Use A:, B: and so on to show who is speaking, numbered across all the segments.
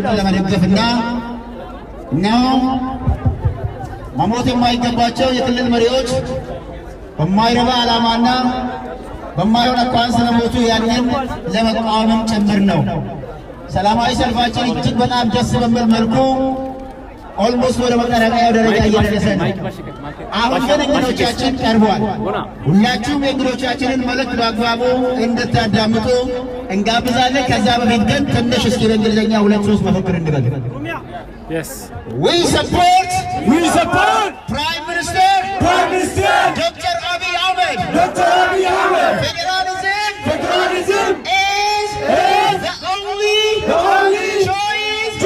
A: ለውጥ ለመደገፍና ነው መሞት የማይገባቸው የክልል መሪዎች በማይረባ ዓላማና በማይሆን አኳኋን ስለሞቱ ያንን ለመቃወምም ጭምር ነው። ሰላማዊ ሰልፋችን እጅግ በጣም ደስ በሚል መልኩ ኦልሞስት ወደ መጠናቀቂያው ደረጃ እየደረሰ ነው። አሁን ግን እንግዶቻችን ቀርበዋል። ሁላችሁም የእንግዶቻችንን መልእክት በአግባቡ እንድታዳምጡ እንጋብዛለን። ከዛ በፊት ግን ትንሽ እስኪ በእንግሊዝኛ 2-3 መፈክር እንበል። We support Prime Minister Dr. Abiy Ahmed. Federalism is the only choice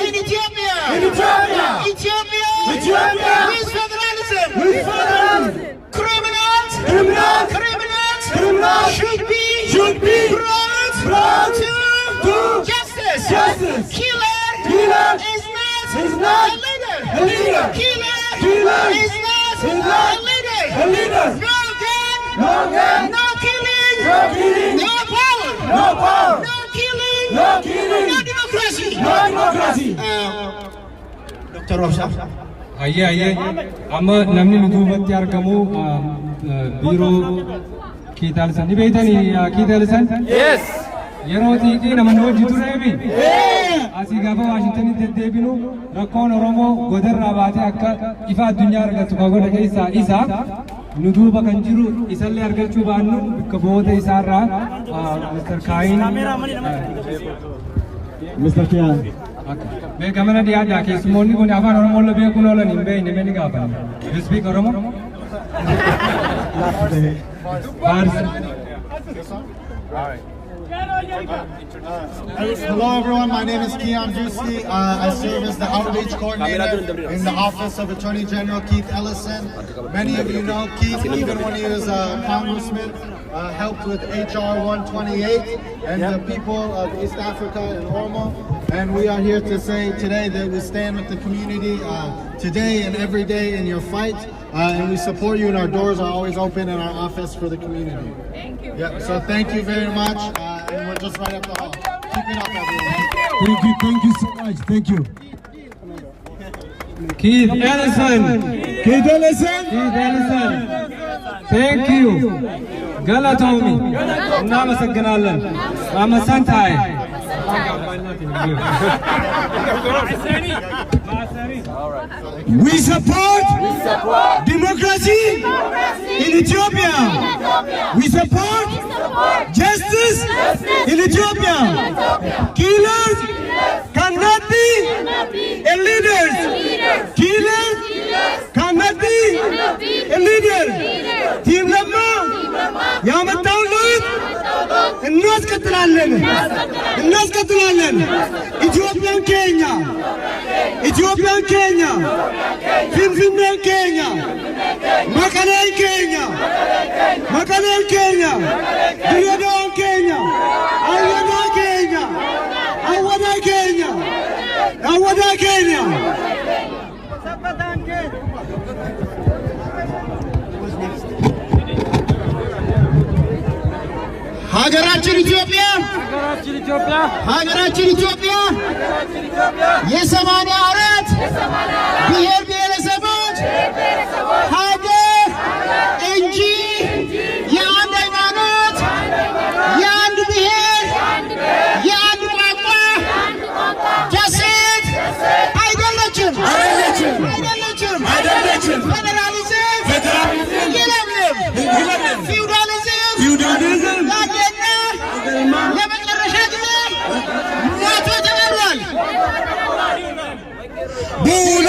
A: in Ethiopia. Ethiopia with federalism. Criminals should be brought to justice. Killer is not a leader. Killer is not a leader. No gun, no killing, no power, no killing, no democracy. Dr. Rosha.
B: Ayye. Amma namni nuti hubatti argamu biiroo Kiitaalsan. Ni beektani Kiitaalsan?
C: Yes.
B: Yeroo xiqqii namoonni hojii tureefi asii gaafa Waashintanitti deddeebinu rakkoon Oromoo godarraa baatee akka ifa addunyaa argatu kan godhe keessaa isa nu duuba kan jiru isallee argachuu baannu bakka bu'oota isaarraa Mr. Kaayin Mr. Kiyaan beekamana dhiyaadhaa keessumoonni kun afaan Oromoo beekuun oolan hin beekne meni gaafan. You speak Oromo?
D: Hello everyone, my name is Kian Juicy. I serve as the outreach coordinator in the office of Attorney General Keith Ellison. Many of you know Keith, even when he was a congressman, helped with HR 128 and the people of East Africa and Oromo. And we are here to say today that we stand with the community today and every day in your fight. And we support you, and our doors are always open in our office for the community.
E: Thank you.
D: Yeah, so thank you very much. And we're just right up the hall. Keep it up, everyone.
F: Thank you so much. Thank you.
B: Keith Ellison. Thank you. Galatomi. Namaskanalan. Namasantai.
F: We support democracy in Ethiopia. We support justice in Ethiopia. Killers cannot be leaders. Killers cannot be leaders. Team Lama, Yamataulut, and Naskatalalan. Ethiopian Kenya. Finfinne Kenya. Makane Kenya. Diodon Kenya. Awada Kenya.
A: ሀገራችን ኢትዮጵያ የ84 ብሔር ብሔረሰቦች ሀገር እንጂ የአንድ ሃይማኖት፣ የአንድ ብሔር፣ የአንድ ቋንቋ ደሴት አይደለችም። ፌዴራሊዝም ይለምልም፣ ፊውዳሊዝም ለመጨረሻ ጊዜ ሞቶ ተቀብሯል።
F: ቡላ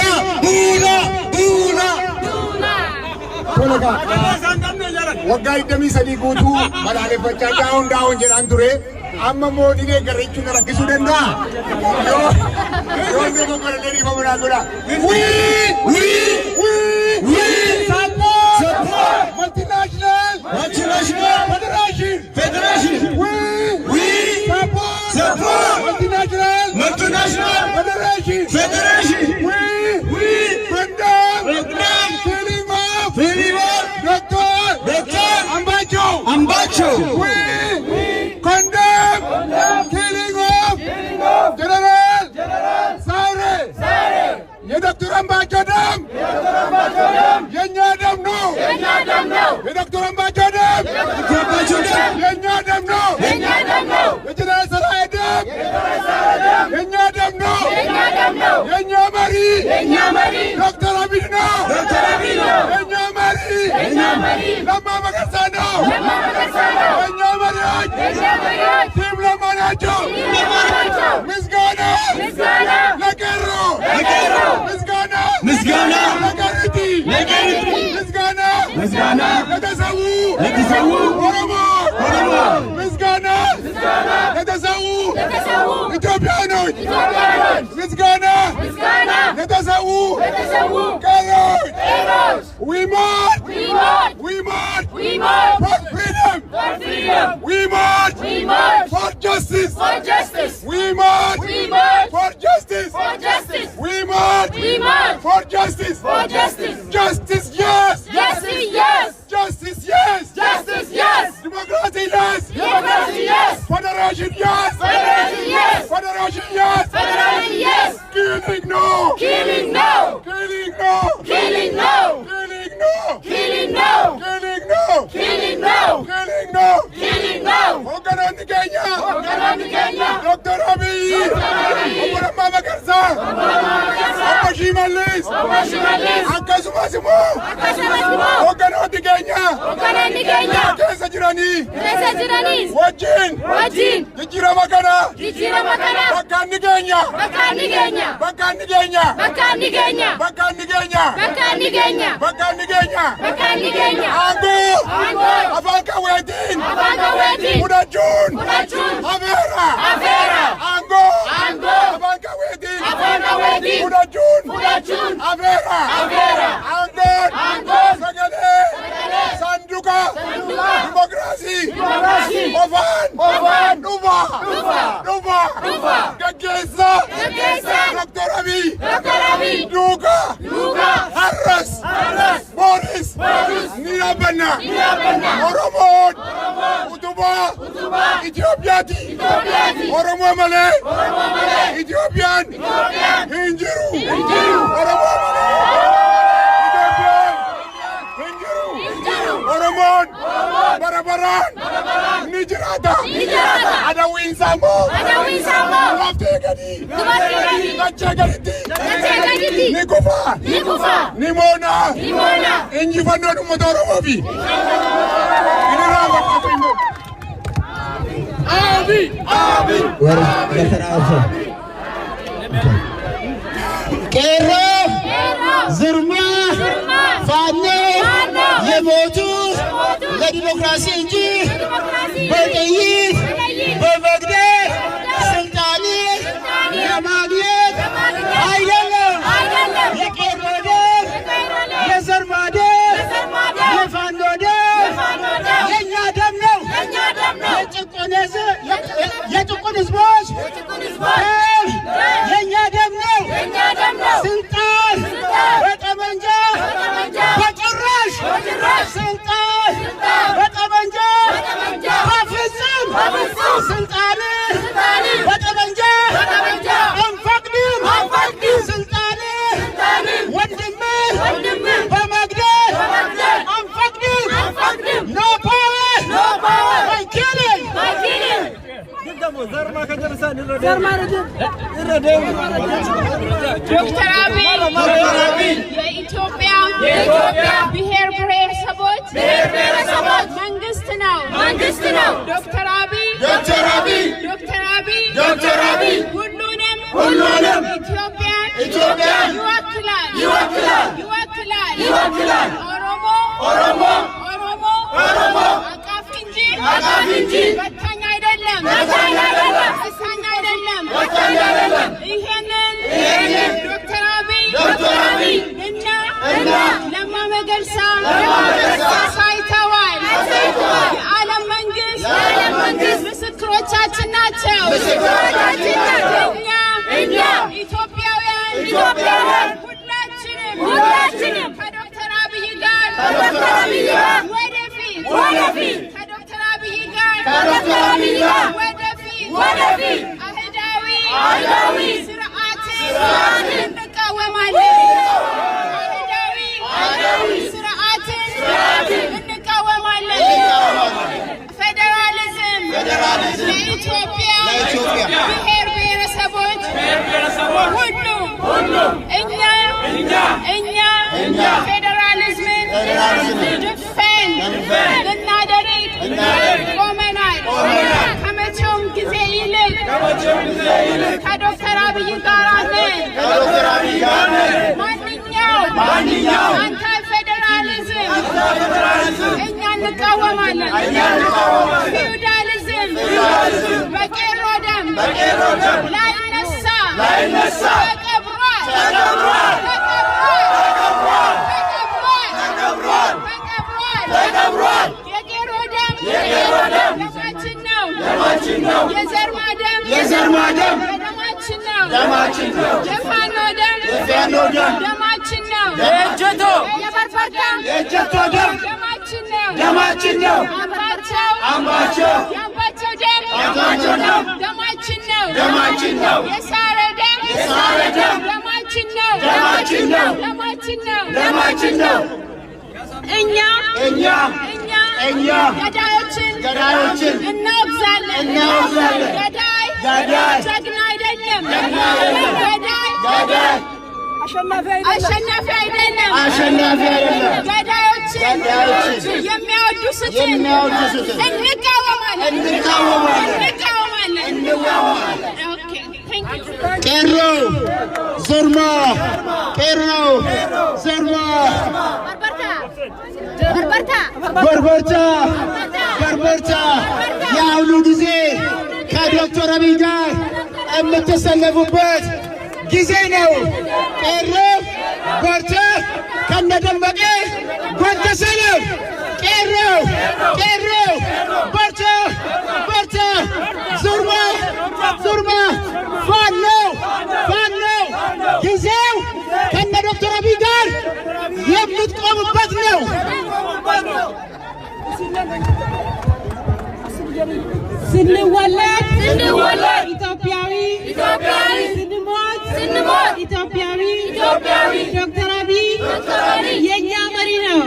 F: waggaa 23 guutuu balaaleffachaa daa'uun jedhan ture. Amma mootii garrichuun rakkisuu danda'a. Yoo inni gogolee dhiifamu naa godha. Multinational Federation. Support multinational Federation. We condemn killing of Dr. Ambacho. We condemn killing of General የኛ መሪ ዶክተር አብይ ነው የኛ መሪ ለማ መገርሳ ነው የኛ መሪዎች ቲም ለማ ናቸው ምስጋና ለቀሮ ምስጋና ለቀርቲ ምስጋና ለተሰዉ ኦሮሞ ምስጋና ለተሰዉ ኢትዮጵያኖች ምስጋና ለተሰዉ ቀሮች we march for freedom we march for justice we march for justice we march for justice justice yes justice yes democracy yes federation yes killing no Hooggantoonni keenya Dr. Abiy obbo Lammaa Magarsaa obbo Shimallis akkasumas immoo hooggantoonni keenya keessa jiranii wajjin jijjiirama kana bakkaanni keenya aangoo afaan qawweetiin fudhachuun hafeera aangoo afaan qawweetiin fudhachuun hafeera aangoon sagalee sanduuqa dimokiraasii qofaan dhufa gaggeessaa Dr. Abiy duukaa har'as booris ni dhaabbanna Oromoon utubaa Itoophiyaati Oromoo malee Itoophiyaan hin jiru Oromoo malee Itoophiyaan hin jiru Oromoon barabaraan ni jiraata adawwiinsaa immoo laftee gadi dachee gaditti ni kufa ni moona injifannoon uummata Oromoofi
A: ቄሮ ዝርሚያ ፋኖ የሞቱ ለዲሞክራሲ እንጂ በጥይት በመግደል ስልጣን ለማግኘት አይደለም። የቄሮ ደም የዘር ማደም የፋኖ ደም የእኛ ደም ነው። የጭቁን ህዝቦች የእኛ ደም ነው። ስልጣን በጠመንጃ በጭራሽ ስልጣን በጠመንጃ በፍጹም ስልጣን በጠመንጃ አንፈቅድም። ስልጣን ወንድምን በመግደል አንፈቅድም። ኖ ፓወር ባይ ኪሊንግ
C: ዶክተር አብይ የኢትዮጵያ ብሔር ብሔረሰቦች መንግስት ነው። ዶክተር አብይ ሁሉንም ኢትዮጵያን ይወክላል። ኦሮሞ አቃፊ እንጂ በታኝ አይደለም። ይሄንን ዶክተር አብይ እና ለማ መገርሳ ሳይተዋል። የዓለም መንግስት ምስክሮቻችን ናቸው። እኛ ኢትዮጵያውያን ሁላችንም ከዶክተር አብይ ጋር ወደፊት ከዶክተር አብይ ጋር ወደፊት አህዳዊ ስርዓትን እንቃወማለን። ስርዓትን እንቃወማለን። ፌዴራሊዝም ለኢትዮጵያ ብሔር ብሔረሰቦች ሁሉ አብይ ጋር ነን። ማንኛውም አንታይ ፌዴራሊዝም እኛ እንቃወማለን። ፊውዳሊዝም በቄሮ ደም ላይነሳ ተቀብሯል። የቄሮ ደም ደማችን ነው። የዘር ማደም ደማችን ነው። የፋኖ ደም ደማችን ነው። የበርበርታ ደማችን ነው። አምባቸው ደም ደማችን ነው። የሳረ ደም ደማችን ነው። እኛ ገዳዮችን እናወግዛለን። ገዳይ ጀግና አይደለም። ገዳይ አሸናፊ አይደለም። ገዳዮችን የሚያወድሱትን እንቃወማለን።
A: ቄሮ ዞርማ በርበርታ የአሁኑ ጊዜ ከዶክተር አብይ ጋር የምትሰለፉበት ጊዜ ነው። ቄሮ በርታ፣ ከነደመቀ ጎን ተሰለፍ። ቄሮ በርታ፣ ዙርማ ፋኖ ጊዜው ከነ ዶክተር አብይ ጋር የምትቆሙበት ነው።
C: ስንወለድ ኢትዮጵያዊ ስንሞት ኢትዮጵያዊ ዶክተር አብይ የኛ መሪ ነው።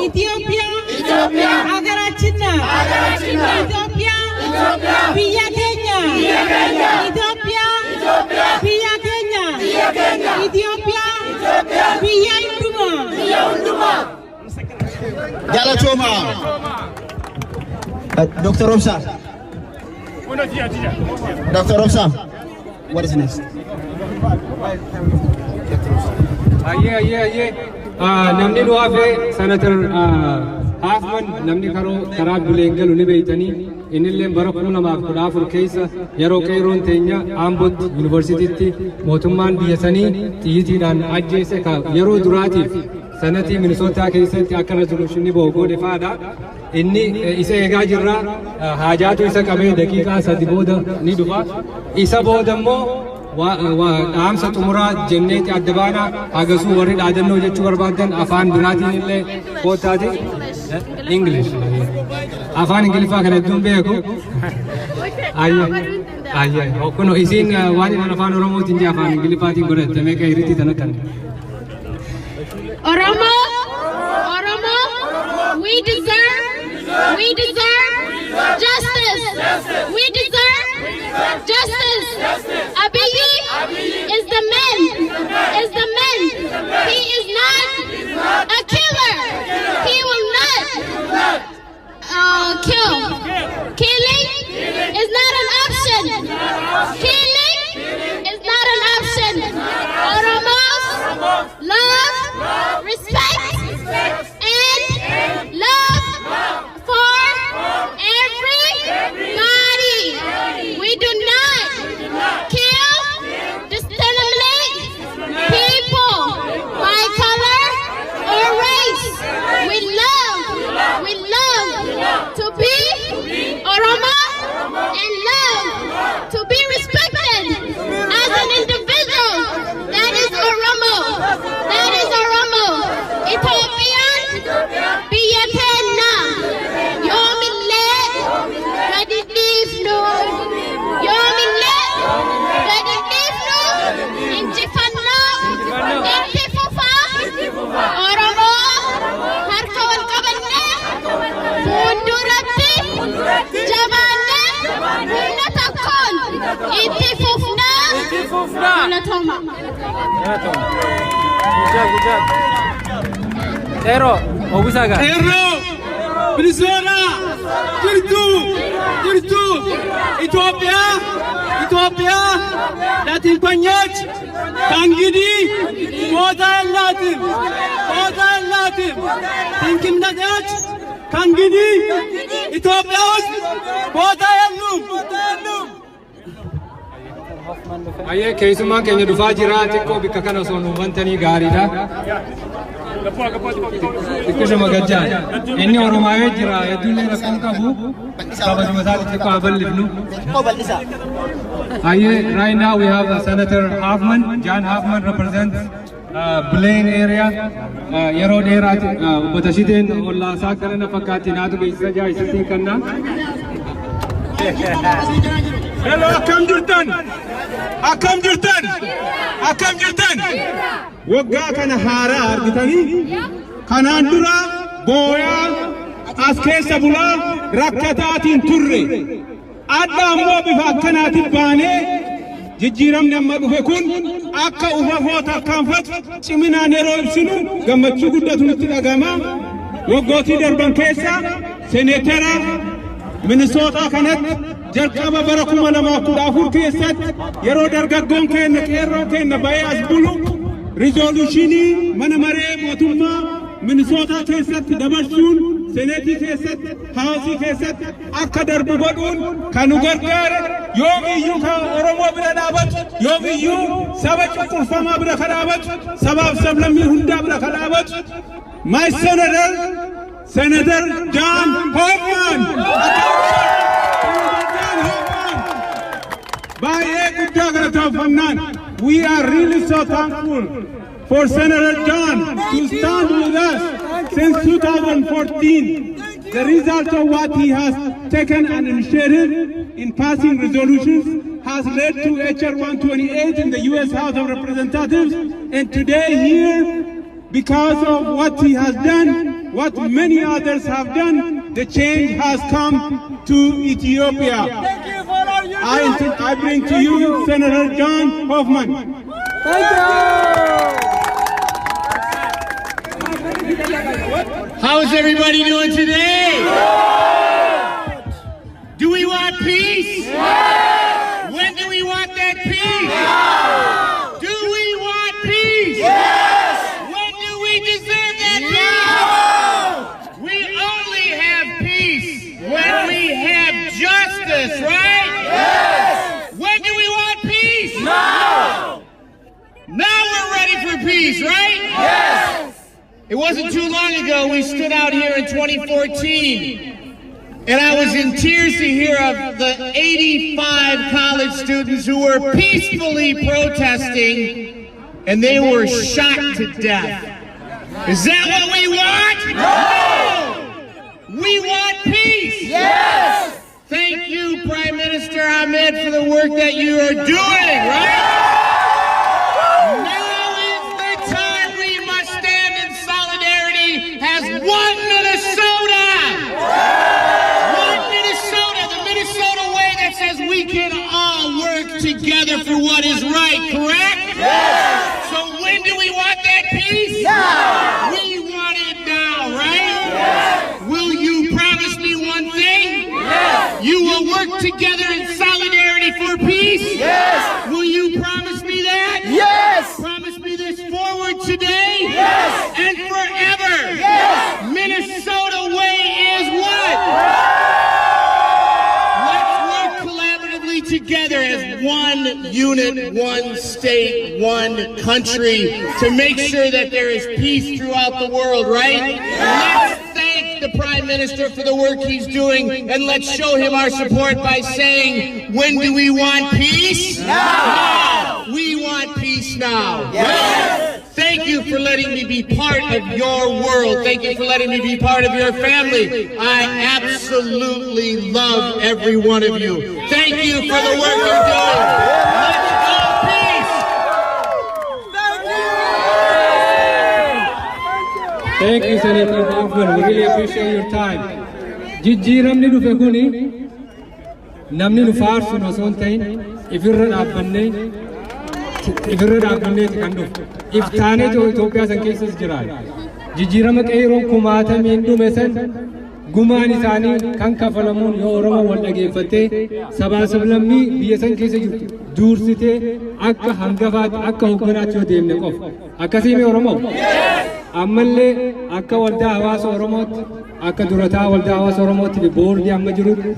C: ኢትዮጵያ ሀገራችን ናት። ኢትዮጵያ ብያ ኬኛ ኢትዮጵያ ብያ ኬኛ ኢትዮጵያ ብያ ሁንዱማ
A: ጃለቾማ ዶክተር ኦብሳ what is next?
B: Aye. Namni nu hafe senator Haafman namni karaa Buleengalu ni beeytanii innillee bara 2014 keessa yeroo qeeroon teenya Aambot Yuunivarsiitiitti mootummaan biyya sanii xiyyiitiidhaan ajjeese yeroo duraatiif sanatii Minisootaa keessatti akka resoluushinii boogode faadha. Inni isa eegaa jirra. Haajaatu isa qabee daqiiqaa 3 booda ni dhufa. Isa booda immoo dhaamsa xumuraa jenneeti adda baanaa hagasuu warri dhaadannoo jechuu barbaadan afaan biraatiin illee kootaati. English. Afaan Ingiliffaa kana hedduun beeku. Ayye. Kun isiin waan afaan Oromootiin jee afaan Ingiliffaatiin godhatte meeqa hiriitii tana kan.
C: Oromo, we deserve justice. We deserve justice. Abiy is the man. He is not a killer. He will not kill. Killing is not an option. Oromos love, respect, and love for everybody. We do not kill, discriminate people by color or race. We love to be Oromo and love to be respected as an individual. That is Oromo. Ethiopian, Biyapenna, Yomile, Gadidifno, Injifanno, Intifufa, Oromo, Harkawal Kabanne, Mundurati, Jabanne, Natakon, Intifufna, Natoma.
B: Good job. Tero, Obusaga. Minnesota, jirtu, Ethiopia, latin panyach, tangidi, moda latin, thinking that tangidi, Ethiopia, moda Aye, keessumaa keenya dhufaa jira xiqqoo bikka kana osoo nu wantanii gaariidha. Xiqqisha magajjaan inni Oromaayee jira hedduullee rakkoon qabu kabajuma isaatti xiqqoo haa bal'ifnu. Aye, right now we have Senator Hoffman. John Hoffman represents Blaine area. Yeroo dheeraati botashiteen ollaasaa kana na fakkaatti naatu beeksisa jaayisitii kanna. Hello, akkam jirtan. Waggaa kana haaraa argitanii kanaan dura booyaa as keessa bulaa rakkataatiin turre adda ammoo bifa akkanaatiin baanee jijjiiramni amma dhufe kun akka ufafoo tarkaanfatu ciminaan yeroo ibsinu gammachuu guddatu nutti dhagama. Waggootii darban keessa seneetara Minnesota kanatti jalqaba bara 2014 keessatti yeroo dargaggoon keenya qeerroo keenya bahee as bulu rizooluushinii mana maree mootummaa Minnesota keessatti dabarsuun seneetii keessatti haawusii keessatti akka darbu godhuun kan nu gargaare yoomiyyuu kan Oromoo bira dhaabatu yoomiyyuu saba cunqurfamaa bira kan dhaabatu sabaaf sablammii hundaa bira kan dhaabatu my Senator John Hoffman. We are really so thankful for Senator John to stand with us since 2014. The result of what he has taken an initiative in passing resolutions has led to HR 128 in the U.S. House of Representatives, and today here, because of what he has done, what many others have done, the change has come to Ethiopia. I bring to you Senator John Hoffman.
A: Thank you.
E: How is everybody doing today? Do we want peace? When do we want that peace? Do we want peace? When do we deserve that peace? We only have peace when we have justice, right? When do we want peace? Now we're ready for peace, right? It wasn't too long ago we stood out here in 2014 and I was in tears to hear of the 85 college students who were peacefully protesting and they were shot to death. Is that what we want? No! We want peace! Thank you, Prime Minister Ahmed, for the work that you are doing, right? Now is the time we must stand in solidarity as one Minnesota! One Minnesota, the Minnesota way that says we can all work together for what is right, correct? So when do we want that peace? We want it now, right? Will you promise me one thing? You will work together in solidarity for peace? Will you promise me that? Promise me this forward today? And forever? Minnesota way is what? Let's work collaboratively together as one unit, one state, one country to make sure that there is peace throughout the world, right? Let's thank the Prime Minister for the work he's doing, and let's show him our support by saying, when do we want peace? Now! We want peace now. Thank you for letting me be part of your world. Thank you for letting me be part of your family. I absolutely love every one of you. Thank you for the work you're doing. Let's go peace!
B: Thank you, Senator Hoffman. We really appreciate your time. Jijjiiramni dhufe kuni namni nu faarsu osoo hin ta'in ifirra dhaabbanneeti kan dhufu. Iftaaneetu Itoophiyaa san keessas jira. Jijjiirama qeerroon kumaatamiin dhume san gumaan isaanii kan kafalamuun yoo Oromoo wal dhageeffattee sabaa sablammii biyya san keessa jirtu duursitee akka hangafaatti akka hogganaatti yoo deemne qofa. Akkasii mee Oromoo? Ammallee akka waldaa hawaasa Oromootti akka durataa waldaa hawaasa Oromootti boordii amma jirutti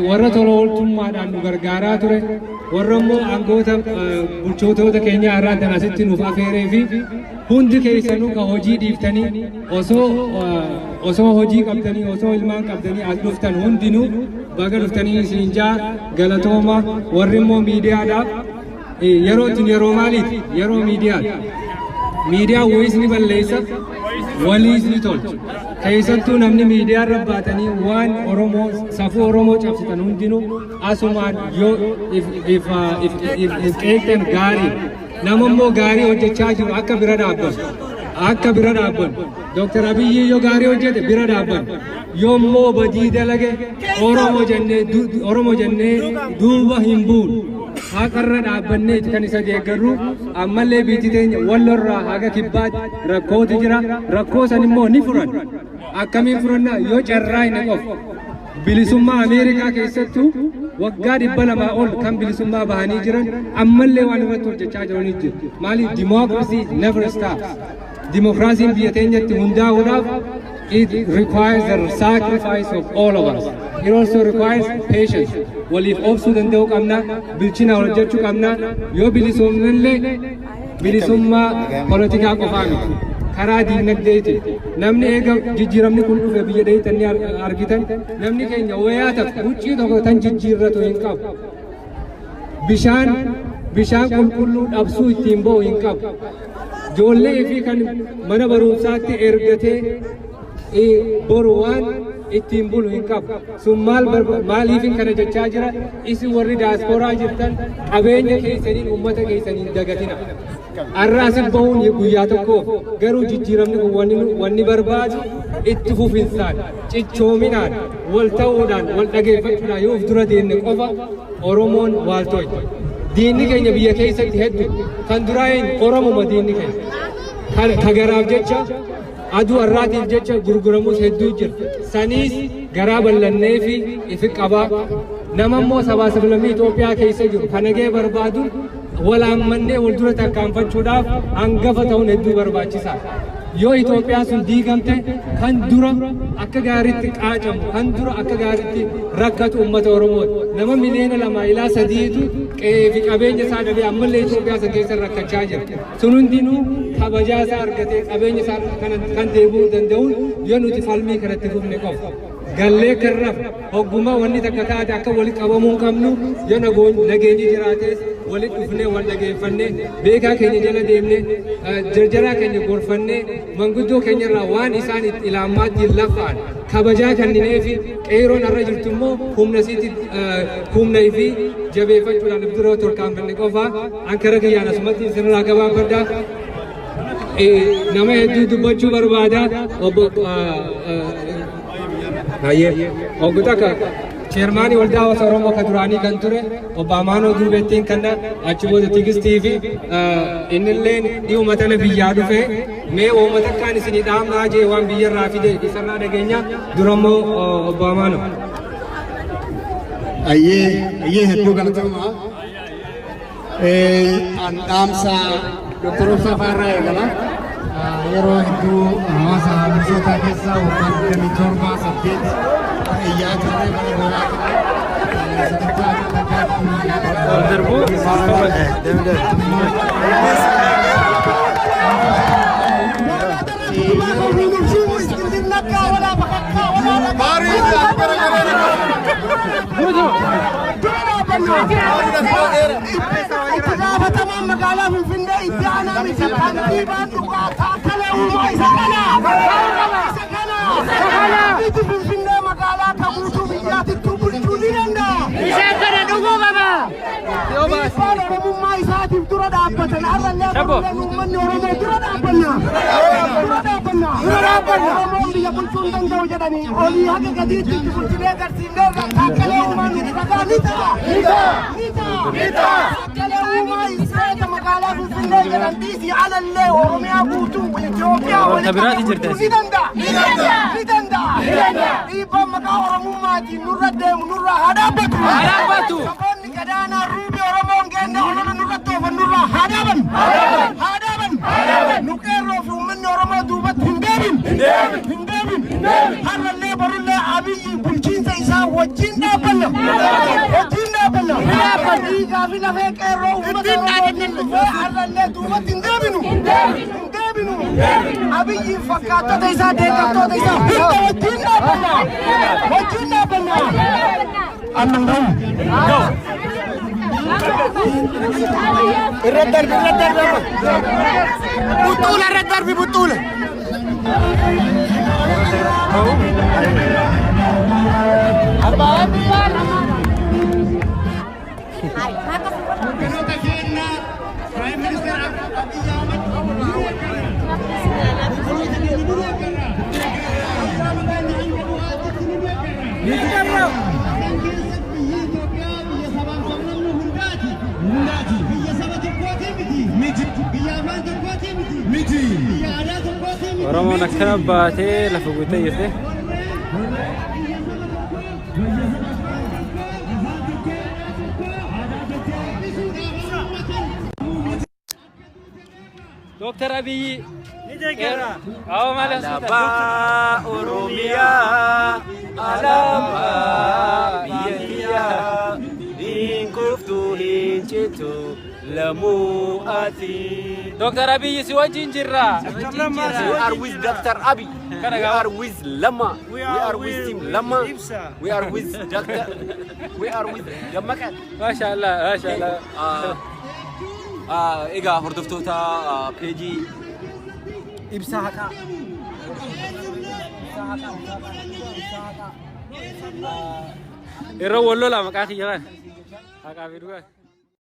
B: warra tola ooltummaadhaan nu gargaaraa ture warra immoo aangoota bulchitoota keenya irraa asitti nuuf afeeree fi hundi keessanuu ka hojii dhiiftanii osoo hojii qabdanii osoo ilmaan qabdanii as dhuftan hundinuu baga dhuftanii isin jaa galatooma warri immoo miidiyaadhaaf yeroo ittiin yeroo maaliiti yeroo miidiyaati. Miidiyaa wayis ni balleessa waliis ni tolcha. Keessattuu namni miidiyaa irra baatanii waan Oromoo safuu Oromoo cabsitan hundinuu asumaan yoo if qeeqxan gaarii nama immoo gaarii hojjechaa jiru akka bira dhaabban Dr. Abiyyi yoo gaarii hojjete bira dhaabban yoo immoo badii dalage Oromoo jennee duuba hin buunu. Haqarra dhaabbannee kan isa deeggarru ammallee biyyi teenya wallorraa haga kibbaatti rakkooti jira rakkoo san immoo ni furan akkamiin furanna yoo carraa hin qofa bilisummaa Ameerikaa keessattuu waggaa 200 ol kan bilisummaa bahanii jiran ammallee waan irratti hojjechaa jiranii jiru maaliif democracy never stops dimokiraasiin biyya teenyatti hundaa'uudhaaf it requires the sacrifice of all of us. It also requires patience. Waliif obsuu danda'uu qabna, bilchina hojjechuu qabna. Yoo bilisummallee bilisummaa poolitikaa qofaa miti. Karaa diinagdeetiin namni eega jijjiiramni kun dhufe biyya dheeyitanii argitan namni keenya wayaa ta'a huccii tokko tan jijjiirratu hin qabu. Bishaan qulqulluu dhabsuu ittiin ba'u hin qabu. Ijoollee fi kan mana barumsaatti ergatee boru waan ittiin bulu hin qabu. Sun maaliif kana jechaa jira? Isin warri daasporaa jirtan qabeenya keessaniin uummata keessaniin dagatina. Arraasif bahuun guyyaa tokkoof garuu jijjiiramni kun wanni barbaadu itti fufinsaan cichoominaan wal ta'uudhaan wal dhageeffachuudhaan yoo of dura deemne qofa Oromoon waal to'ata. Diinni keenya biyya keessatti hedduu kan duraan Oromuma diinni keenya. Kan garaaf jecha aduu har'aatiif jecha gurguramus hedduu jira. Saniis garaa bal'annee fi ifi qabaa. Nama immoo sabaa sablammii Itoophiyaa keessa jiru kan nagee barbaadu walaammannee wal dura tarkaanfachuudhaaf hangafa ta'uun hedduu barbaachisaa. Yoo Itoophiyaan sun diigamte kan dura akka gaariitti qaacamu kan dura akka gaariitti rakkatu uummata Oromooti. Nama miliyoona 2 ilaa 3tu qe'ee fi qabeenya isaa dhabee ammallee Itoophiyaa san keessa rakkachaa jira. Sun hundinuu kabajaa isaa argatee qabeenya isaa kan deebi'uu danda'uun yoo nuti falmii kanatti fufne qofa. Gallee karraaf hoggummaa wanni takka taate akka walitti qabamuu qabnu yoo nageenyi jiraates walitti dhufnee wal dhageeffannee beekaa keenya jala deemnee jarjaraa keenya gorfannee manguddoo keenyarraa waan isaan itti ilaammaatti lafaan kabajaa kenninee fi qeeroon irra jirtu immoo humna fi jabeeffachuudhaan dura tarkaanfanne qofa ankara kiyyaan asumatti sirraa gabaabaddaa. Nama hedduu dubbachuu barbaada obbo Obbo Takka Chairmaanii waldaa hawaasa Oromoo kan duraanii kan ture obbo Amaanoo Duubettiin kan achi booda Tigistii fi innillee dhiyuma tana biyyaa dhufe mee uummata kaan isinii dhaamnaa jee waan biyyarraa fide isarraa dhageenya durammoo obbo Amaanoo.
F: Ayyee hedduu galatoomaa. An dhaamsa Dr. Obsaa Faarraa eegala. Yeroo hedduu hawaasa misoota keessaa waggaa 27 iyyaa turre mana goolaa Itti magaalaa Finfinnee itti aanaa miti kantiibaan dhugaataa kana uumaa isa kana. Itti Finfinnee magaalaa kabuutuu biyyaatitti bulchuu ni danda'a. Isa kana dhuguu qaba. Dhiibbaan Oromummaa isaatiif dura dhaabbatan har'allee uummanni Oromoo dura dhaabbanna. Oromoon biyya bulchuu hin danda'u jedhanii olii haga gadiitti itti bulchinee agarsiifnee taakkalee uumaan nuti dhagaa ni ta'a. Taakkalee uumaa isaa magaalaa Finfinnee jedhan dhiisii alallee Oromiyaa guutuu Itoophiyaa waliin ni danda'a. Ni danda'a. Dhiibbaan maqaa Oromummaatiin nurra deemu nurraa haa dhaabbatu. Saboonni gadaanaa ruubii Oromoon geenne olola nurra toofan nurraa haa dhaaban. Nu qeerroo fi uummanni Oromoo duubatti hin deebin. Har'allee barullee Abiyyi bulchiinsa isaa wajjin dhaabbanna. Dhiigaa fi lafee qeerroo uummata Oromootiin dhufee har'allee duubatti hin deebinu. Abiyyi fakkaattota isaa deeggartoota isaa hunda wajjin dhaabbanna. Annan gahu. Irra darbi. Butuula irra darbi butuula. Prime Minister
G: Oromoon akkana baatee lafa guutee jirti. Dr. Abiy
H: Alaba Oromia Alaba Biyya Inkuftu Hinchitu Lamu Ati
G: Dr. Abiy si wajjin jirra.
H: We are with Dr. Abiy. We are with Lama. We are with Team Lama. We are with Dr. We are with Gammakan.
G: Mashallah.
H: Egaa hordoftoota peejii ibsa haqaa
G: yeroo walloo lama maqaa kiyya kan haqaa fi dhugaa